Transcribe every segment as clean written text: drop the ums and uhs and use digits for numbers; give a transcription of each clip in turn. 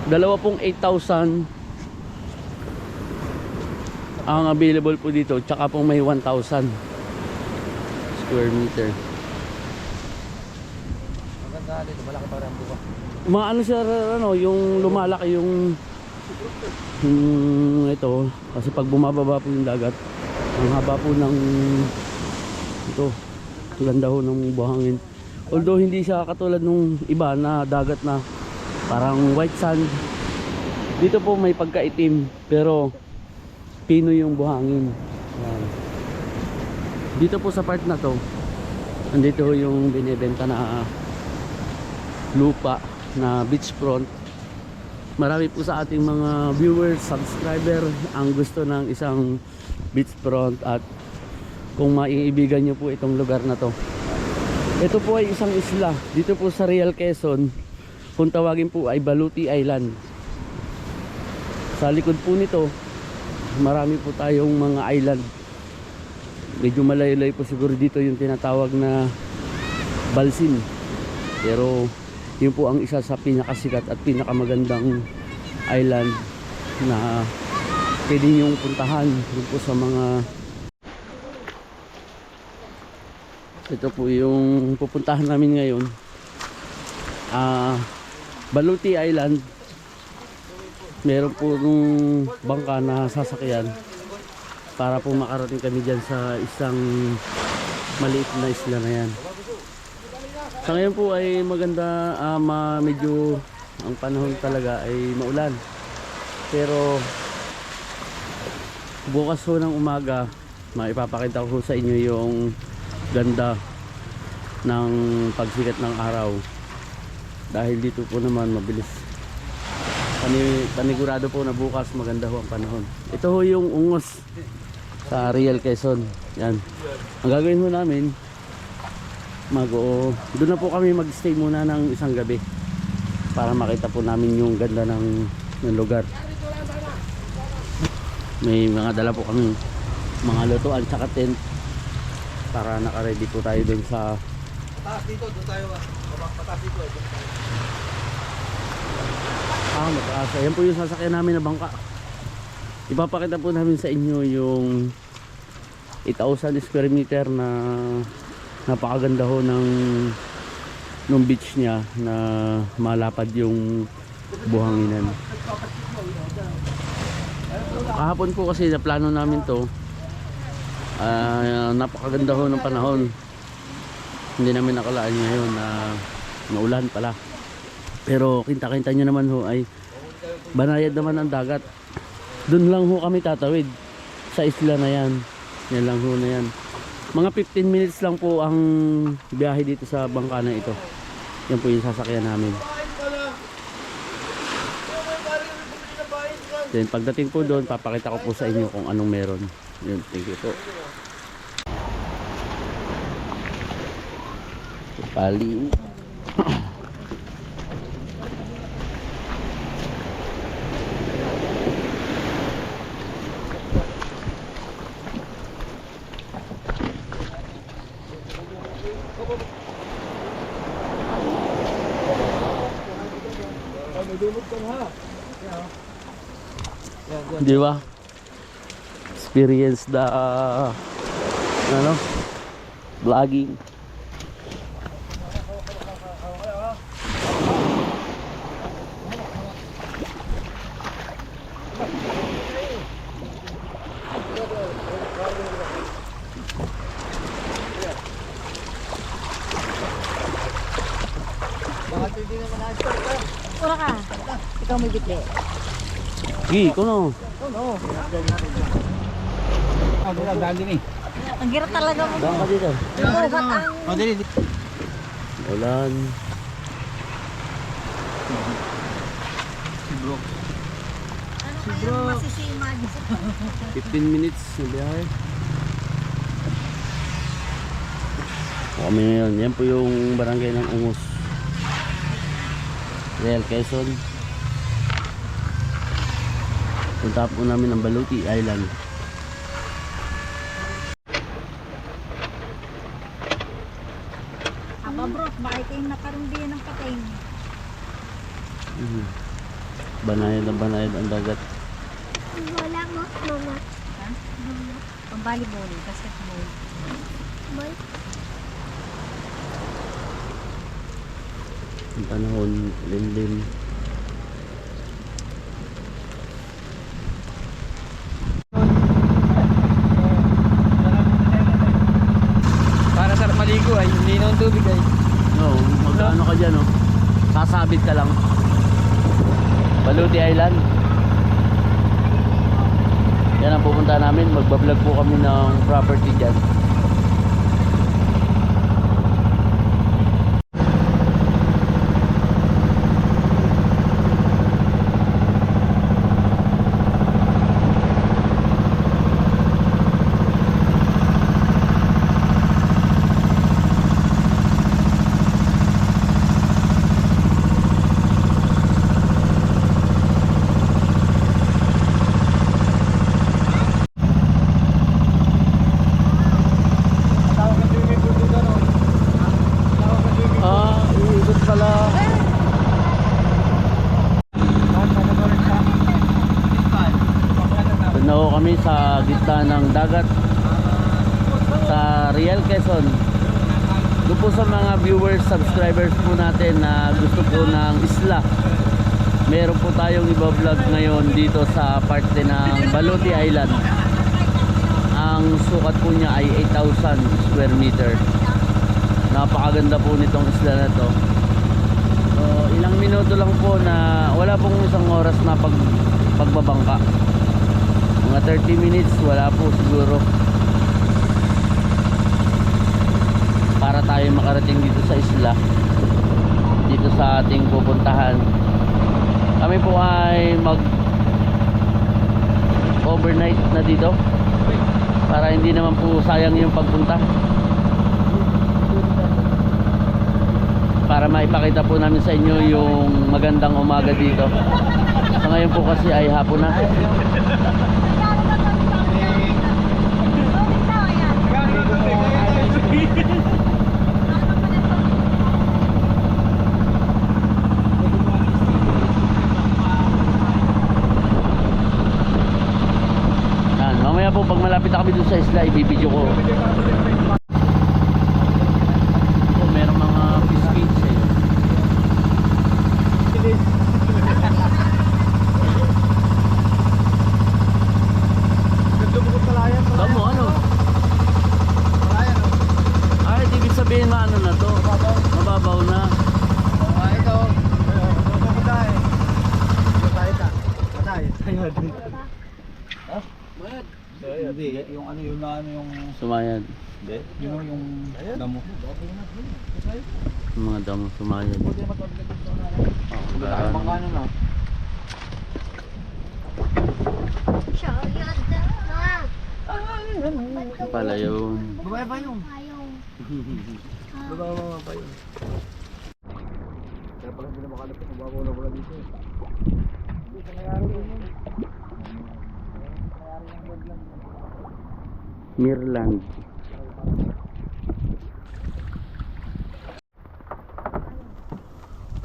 Dalawa pong 8,000 ang available po dito, tsaka pong may 1,000 square meter. Maganda dito, malaki pa rin buka. Mga ano sir, ano, yung lumalaki yung ito, kasi pag bumababa po yung dagat, ang haba po ng ito, ganda ho ng buhangin. Although hindi siya katulad nung iba na dagat na parang white sand, dito po may pagkaitim pero pino yung buhangin. Yan. Dito po sa part na to, andito yung binibenta na lupa na beachfront. Marami po sa ating mga viewers, subscriber ang gusto ng isang beachfront, at kung maiibigan nyo po itong lugar na to, ito po ay isang isla dito po sa Real Quezon. Kung tawagin po ay Baluti Island. Sa likod po nito marami po tayong mga island. Medyo malayo-layo po siguro dito yung tinatawag na Balsin, pero yun po ang isa sa pinakasikat at pinakamagandang island na pwede nyong puntahan. Yun po sa mga, ito po yung pupuntahan namin ngayon, Baluti Island. Meron po nung bangka na sasakyan para po makarating kami dyan sa isang maliit na isla na yan. Sa ngayon po ay maganda, medyo ang panahon talaga ay maulan, pero bukas po ng umaga maipapakita ko sa inyo yung ganda ng pagsikat ng araw, dahil dito po naman mabilis. Panigurado po na bukas maganda ho ang panahon. Ito ho yung Ungos sa Real Quezon. Yan. Ang gagawin ho namin, doon na po kami mag-stay muna ng isang gabi para makita po namin yung ganda ng lugar. May mga dala po kami mga lutuan tsaka tent para naka-ready po tayo doon sa Pataas dito, doon tayo. Pataas dito, doon tayo. mataas. Ayan po yung sasakyan namin na bangka. Ipapakita po namin sa inyo yung 8,000 square meter na napakaganda ho ng beach niya, na malapad yung buhanginan. Kahapon po kasi na plano namin to, napakaganda ho ng panahon. Hindi namin nakalaan ngayon na maulan pala. Pero kinta-kinta nyo naman ho ay banayad naman ang dagat. Doon lang ho kami tatawid sa isla na yan. Yan lang ho na yan. Mga 15 minutes lang po ang biyahe dito sa bangka na ito. Yan po yung sasakyan namin. Then pagdating po doon, papakita ko po sa inyo kung anong meron. Yun, thank you po. Pali. Di ba? Experience the vlogging. Ura ka. Ikaw may bitli. Gi, kuno. Ang hirap talaga mo. Daan ka dito. Ba't ang... Ulan. Ano kaya masisimad? 15 minutes na biyahe. Kami ngayon. Yan po yung barangay ng Ungos, Real Quezon. Punta po namin ang Baluti Island. Aba bro, bakit kayong nakarumbiyan ng patay? Banayad na banayad ang dagat. Wala mo, mama. Ha? Pang-volleyball, basketball. Boy. Ang panahon, limlim. Para sa maligo ay hindi na ang tubig ay. No, magkano ka dyan, oh. Sasabit ka lang. Baluti Island. Yan ang pupunta namin. Magbablog po kami ng property dyan. Iikot pala. Doon na ho kami sa gitna ng dagat sa Real Quezon. Doon po sa mga viewers, subscribers po natin na gusto po ng isla, meron po tayong iba-vlog ngayon dito sa parte ng Baluti Island. Ang sukat po niya ay 8,000 square meter. Napakaganda po nitong isla na to. So, ilang minuto lang po na wala pong isang oras na pagbabangka. Mga 30 minutes wala po siguro. Para tayo makarating dito sa isla. Dito sa ating pupuntahan. Kami po ay overnight na dito. Para hindi naman po sayang yung pagpunta. Para maipakita po namin sa inyo yung magandang umaga dito. Sa ngayon po kasi ay hapon na. Yan, mamaya po pag malapit na kami dun sa isla, ibibidyo ko. Merong mga biscuits eh. Nagdumukot palayan. Tamo, ano? Palayan o. Ay, ibig sabihin maano na to? Mababaw na. Ito. Dumukot tayo. Patay ka. Patay. Ha? Bayad. Hindi, yung ano yung Sumayad. yung damo. Yung mga damo sumayad. Ang bangkano na. Pala yun. Babae ba yung? Ayaw. Babae pa yun. Kaya pala hindi na makalapit kung bago na wala dito. Hindi sa nangyari yun. Mirland.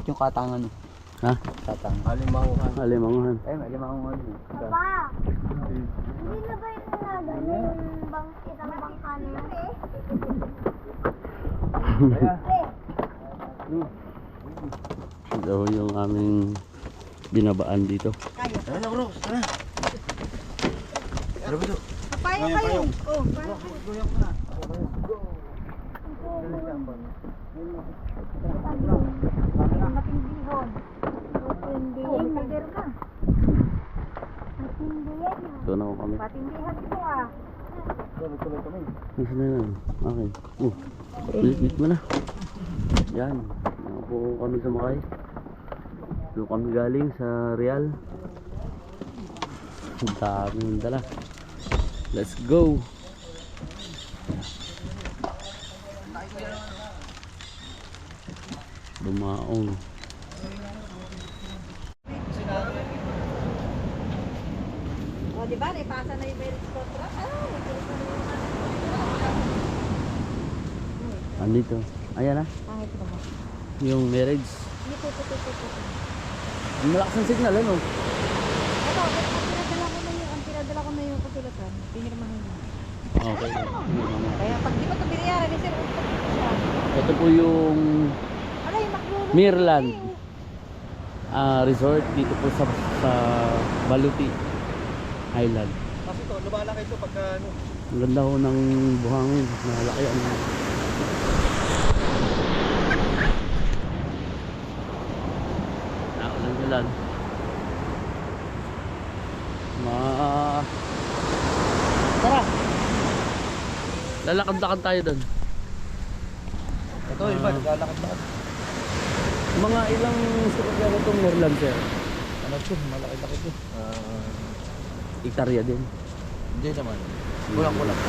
Yung katangan. Ha? Katang. Alimanguhan. Alimanguhan. Eh, alimanguhan. Papa, hindi na ba yung nagano yung isang bangka na yun? Kaya. Ito yung aming binabaan dito. Ano bro? Sana. Ano ba ito? Papayo kayo. Oh, papayo. Matindihon. Matindihan. Kader ka. Matindihan. Ito na ako kami. Patindihan ko ah. Tuloy kami. Nasaan na yan? Okay. Bit mo na. Yan. Yan po kami sumakay. Doon kami galing sa Real. Ang dami yung dala. Let's go! Bumaong. O, di ba? Naipasa na yung marriage contract. Andito. Ayan na. Pangit ko ba? Yung marriage. Hindi po. Malakas ang signal, ano? Ito, ang pinadala ko na yung kasulatan. Pinirmahan niya. Okay. Kaya pag di pa ito binayara ni sir, utot siya. Ito po yung Alay, maglulong. Mirland Resort dito po sa Baluti Island. Kasi ito, lumalaki ito pagka ano. Ang ganda ho ng buhangin. Malaki ang naulan-ulan. Tara! Lalakad-lakad tayo doon. Ito, iba, naglalakad-lakad. Mga ilang sukadyan itong Mirland, sir? Ano ito, malaki-laki ito. Hektarya din. Hindi naman. Kulang-kulang.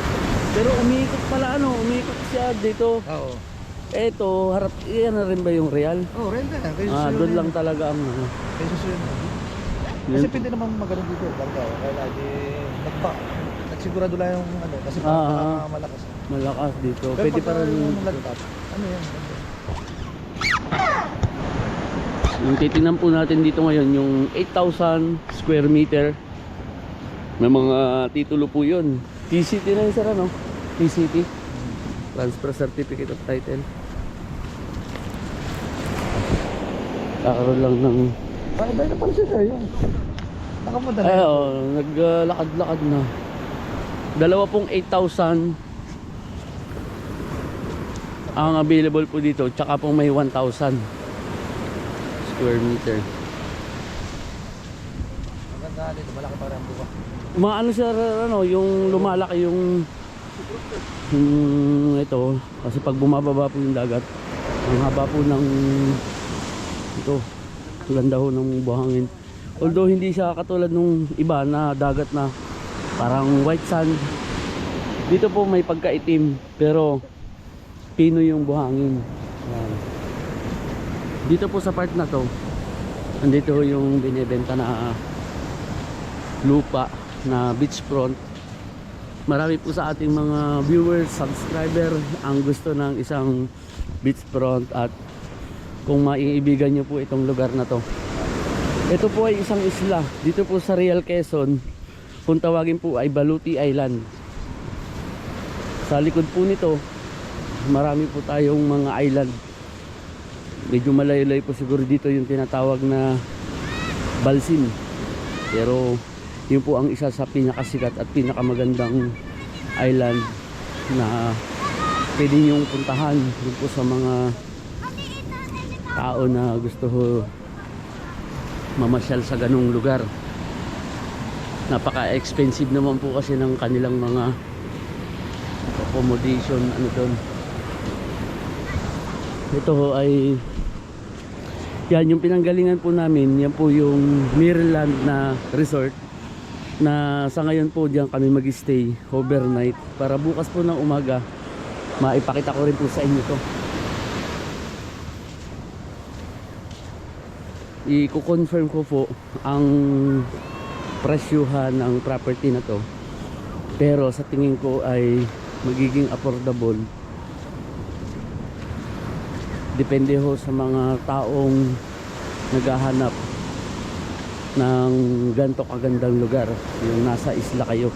Pero umiikot siya dito. Oo. Eto, harap, iyan na rin ba yung real? Oh, renta yan. Doon lang talaga ang ano. Kaya susunod na. Kasi pwede naman magano'n dito. Kaya lagi nagsigurado lang yung ano. Kasi malakas. Malakas dito. Pero Pwede pa rin yung lagtap. Ano yan? yung titingnan po natin dito ngayon yung 8,000 square meter. May mga titulo po yun. TCT na yun, sir, ano? TCT, Transfer Certificate of Title. Kakaroon lang ng Dahil na pala siya yun. Nakamadali. ay, naglakad-lakad na. Dalawa pong 8,000 ang available po dito, tsaka pong may 1,000 square meter. Maganda dito, malaki pa rin ang buka. Maano siya, ano, yung lumalaki yung ito, kasi pag bumababa po yung dagat, ang haba po ng ito, ganda ho ng buhangin. Although hindi siya katulad nung iba na dagat na parang white sand, dito po may pagkaitim pero pino yung buhangin. Ayan. Dito po sa part na to, andito yung binebenta na lupa na beachfront. Marami po sa ating mga viewers, subscriber ang gusto ng isang beachfront, at kung maiibigan nyo po itong lugar na to, ito po ay isang isla dito po sa Real Quezon. Kung tawagin po ay Baluti Island. Sa likod po nito marami po tayong mga island. Medyo malayo-layo po siguro dito yung tinatawag na Balsin, pero yun po ang isa sa pinakasikat at pinakamagandang island na pwede nyong puntahan dun po sa mga tao na gusto ho mamasyal sa ganung lugar. Napaka-expensive naman po kasi ng kanilang mga accommodation, ano doon. Ito ho ay yan yung pinanggalingan po namin. Yan po yung Mirland na resort na sa ngayon po diyan kami mag-stay overnight para bukas po ng umaga maipakita ko rin po sa inyo to. I-confirm ko po ang presyuhan ng property na to, pero sa tingin ko ay magiging affordable. Depende ho sa mga taong naghahanap ng ganito kagandang lugar, yung nasa isla kayo.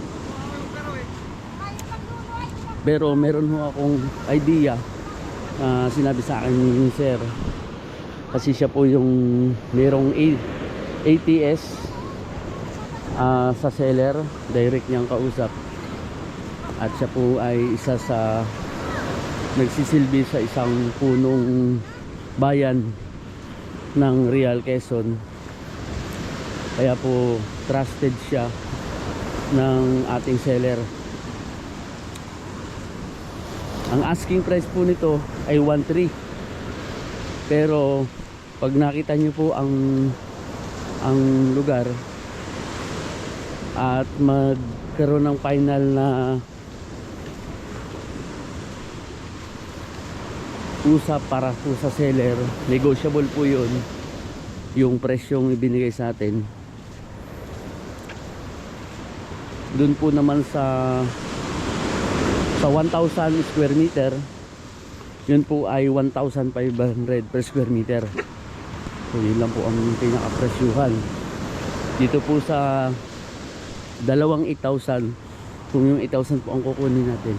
Pero meron ho akong idea, sinabi sa akin ni sir, kasi siya po yung merong ATS sa seller, direct niyang kausap, at siya po ay isa sa nagsisilbi sa isang punong bayan ng Real Quezon. Kaya po trusted siya ng ating seller. Ang asking price po nito ay 1.3, pero pag nakita nyo po ang lugar at magkaroon ng final na usap para po sa seller, negotiable po yun, yung presyong ibinigay sa atin. Dun po naman sa 1,000 square meter, yun po ay 1,500 per square meter. So yun lang po ang pinaka-presyuhan. Dito po sa dalawang 8,000, kung yung 8,000 po ang kukunin natin,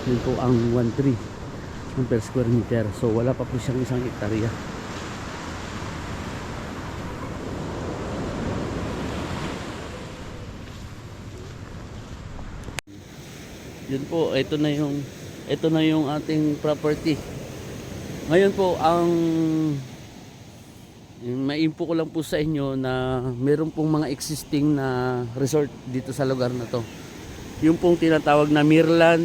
yun po ang 1.3 per square meter. So wala pa po siyang isang hektarya. Yun po, ito na yung ating property. Ngayon po, ang ma-info ko lang po sa inyo na meron pong mga existing na resort dito sa lugar na to. Yung pong tinatawag na Mirland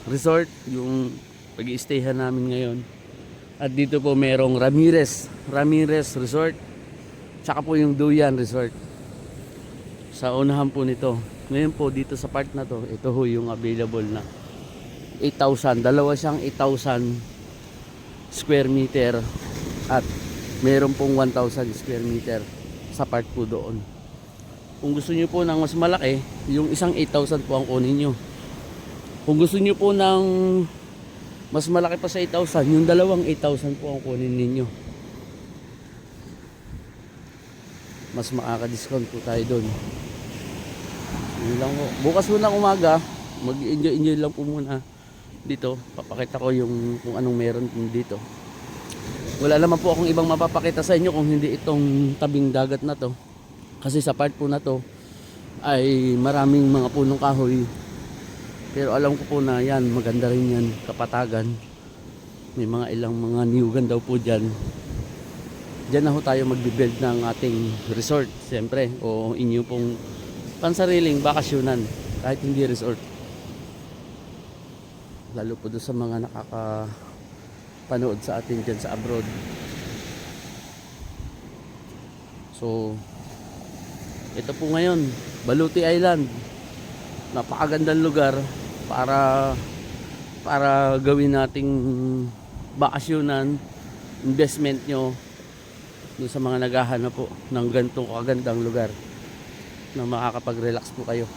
Resort, yung pag-i-stayhan namin ngayon. At dito po merong Ramirez Resort, tsaka po yung Duyan Resort sa unahan po nito. Ngayon po dito sa part na to, ito ho yung available na 8,000. Dalawa siyang 8,000 square meter at meron pong 1,000 square meter sa part po doon. Kung gusto niyo po ng mas malaki, yung isang 8,000 po ang kunin niyo. Kung gusto niyo po ng mas malaki pa sa 8,000, yung dalawang 8,000 po ang kunin ninyo. Mas makaka-discount po tayo doon. Yun lang po. Bukas po ng umaga, mag-enjoy lang po muna dito. Papakita ko yung kung anong meron dito. Wala naman po akong ibang mapapakita sa inyo kung hindi itong tabing dagat na to. Kasi sa part po na to ay maraming mga punong kahoy. Pero alam ko po na yan, maganda rin yan, kapatagan. May mga ilang mga niyugan daw po dyan. Diyan na ho tayo magbibuild ng ating resort, siyempre. O inyo pong pansariling bakasyonan, kahit hindi resort. Lalo po doon sa mga nakakapanood sa atin dyan sa abroad. So, ito po ngayon, Baluti Island. Napakagandang lugar para gawin nating bakasyonan, investment nyo doon sa mga naghahanap po ng ganitong kagandang lugar na makakapag-relax po kayo.